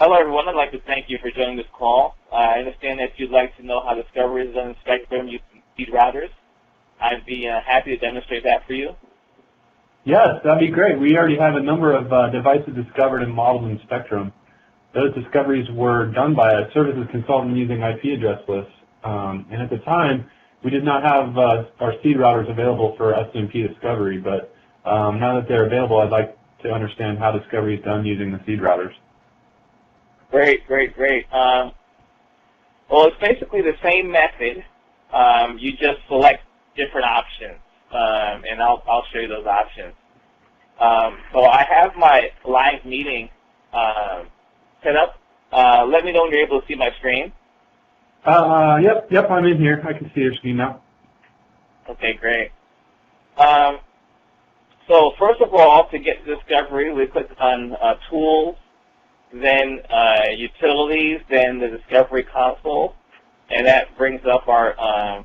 Hello, everyone. I'd like to thank you for joining this call. I understand that you'd like to know how Discovery is done in Spectrum using seed routers. I'd be happy to demonstrate that for you. Yes, that'd be great. We already have a number of devices discovered and modeled in Spectrum. Those discoveries were done by a services consultant using IP address lists. And at the time, we did not have our seed routers available for SMP discovery, but now that they're available, I'd like to understand how discovery is done using the seed routers. Great, great, great. Well, it's basically the same method. You just select different options, and I'll show you those options. So I have my live meeting set up. Let me know when you're able to see my screen. Yep, I'm in here. I can see your screen now. Okay, great. So first of all, to get to Discovery, we click on Tools, then Utilities, then the Discovery console, and that brings up our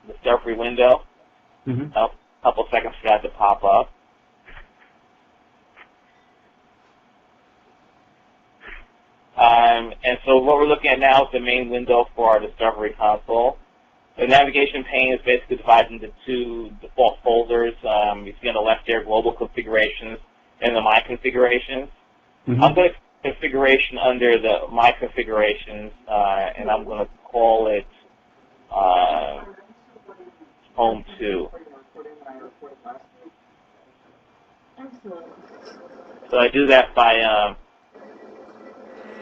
Discovery window. A couple seconds for that to pop up. And so what we're looking at now is the main window for our Discovery console. The navigation pane is basically divided into two default folders. You see on the left there, Global Configurations and the My Configurations. I'm going to configuration under the My Configurations, and I'm going to call it Home 2. So I do that by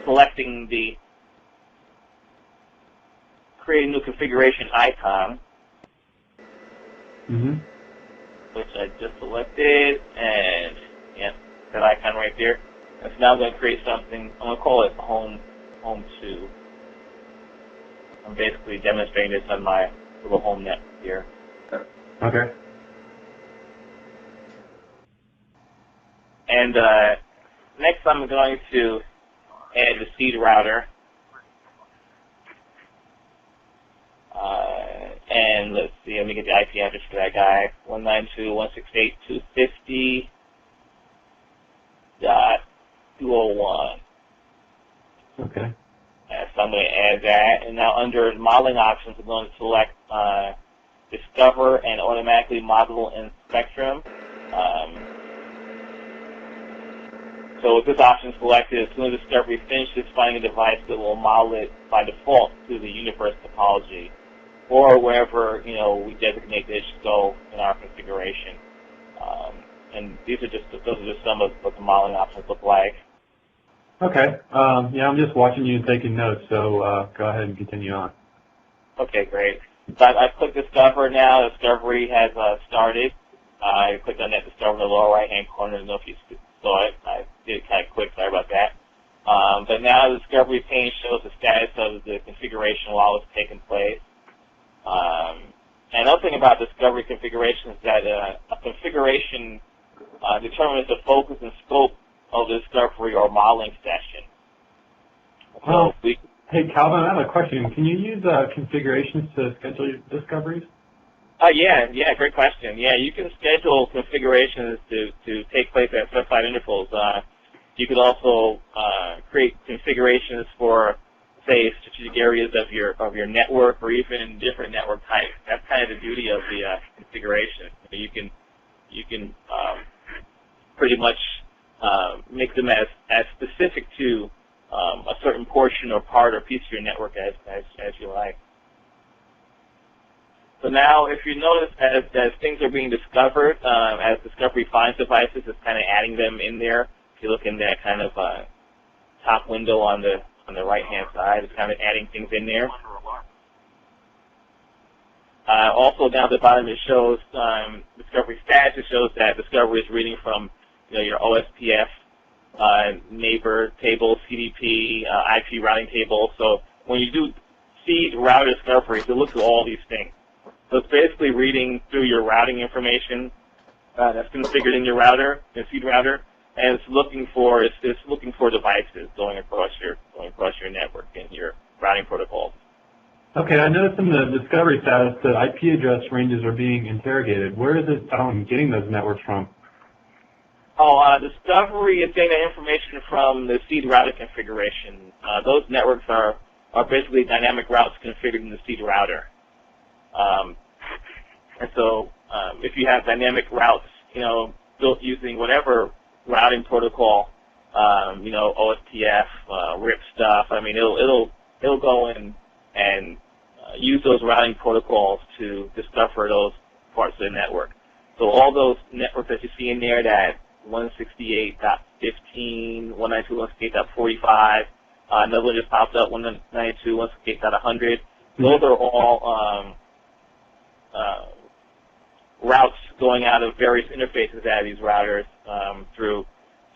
selecting the Create a New Configuration icon, which I just selected, and yeah, that icon right there. And so now I'm going to create something. I'm going to call it Home 2. I'm basically demonstrating this on my little home net here. Okay. And next I'm going to add the seed router. And let's see, let me get the IP address for that guy. 192.168.250.201. Okay. So I'm going to add that. And now under modeling options, I'm going to select Discover and automatically model in Spectrum. So with this option selected, as soon as Discovery finishes finding a device, it will model it by default to the universe topology, or wherever we designate this should go in our configuration. And those are just some of what the modeling options look like. Okay. Yeah, I'm just watching you and taking notes, so go ahead and continue on. Okay, great. So I've clicked Discover now. Discovery has started. I clicked on that Discover in the lower right-hand corner. I don't know if you saw it. I did it kind of quick. Sorry about that. But now the Discovery pane shows the status of the configuration while it's taking place. And another thing about Discovery configuration is that a configuration determines the focus and scope of the Discovery or modeling session. So hey, Calvin, I have a question. Can you use configurations to schedule your discoveries? Yeah, great question. Yeah, you can schedule configurations to take place at specified intervals. You could also create configurations for, say, strategic areas of your network or even different network types. That's kind of the beauty of the configuration. You can pretty much make them as specific to a certain portion or part or piece of your network as you like. So now, if you notice, as things are being discovered, as Discovery finds devices, it's kind of adding them in there. If you look in that kind of top window on the right-hand side, it's kind of adding things in there. Also, down at the bottom, it shows Discovery status. It shows that Discovery is reading from your OSPF neighbor table, CDP, IP routing table. So when you do seed router discoveries, it looks at all these things. So it's basically reading through your routing information that's configured in your router, your seed router, and it's looking for devices going across your network and your routing protocols. Okay, I noticed in the discovery status that IP address ranges are being interrogated. Where is it getting those networks from? Discovery is getting that information from the seed router configuration. Those networks are basically dynamic routes configured in the seed router. And so if you have dynamic routes, built using whatever routing protocol, OSPF, RIP stuff, I mean, it'll go in and use those routing protocols to discover those parts of the network. So all those networks that you see in there, that 168.15, 192.168.45, another one just popped up, 192.168.100. Those are all routes going out of various interfaces out of these routers through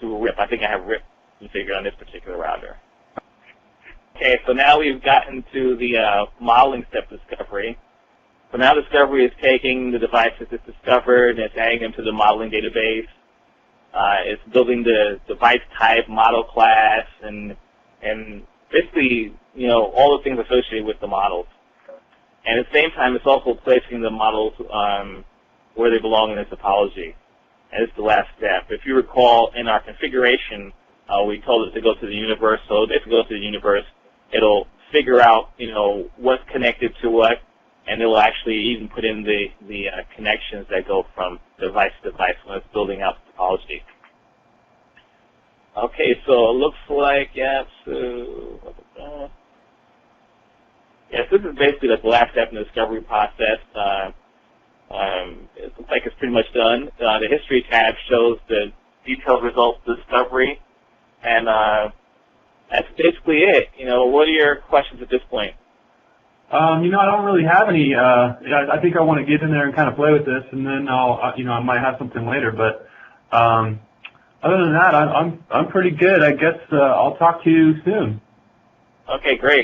RIP. I think I have RIP configured on this particular router. Okay, so now we've gotten to the modeling step of Discovery. So now Discovery is taking the devices it's discovered and it's adding them to the modeling database. It's building the device type, model class, and basically, all the things associated with the models. And at the same time, it's also placing the models where they belong in the topology. And it's the last step. If you recall, in our configuration, we told it to go to the universe. So if it goes to the universe, it'll figure out, what's connected to what, and it'll actually even put in the connections that go from device to device when it's building out the topology. Okay, so it looks like, yes, this is basically the last step in the discovery process. It looks like it's pretty much done. The history tab shows the detailed results of the discovery, and that's basically it. What are your questions at this point? I don't really have any. I think I want to get in there and kind of play with this, and then I might have something later. But other than that, I'm pretty good. I guess I'll talk to you soon. Okay, great.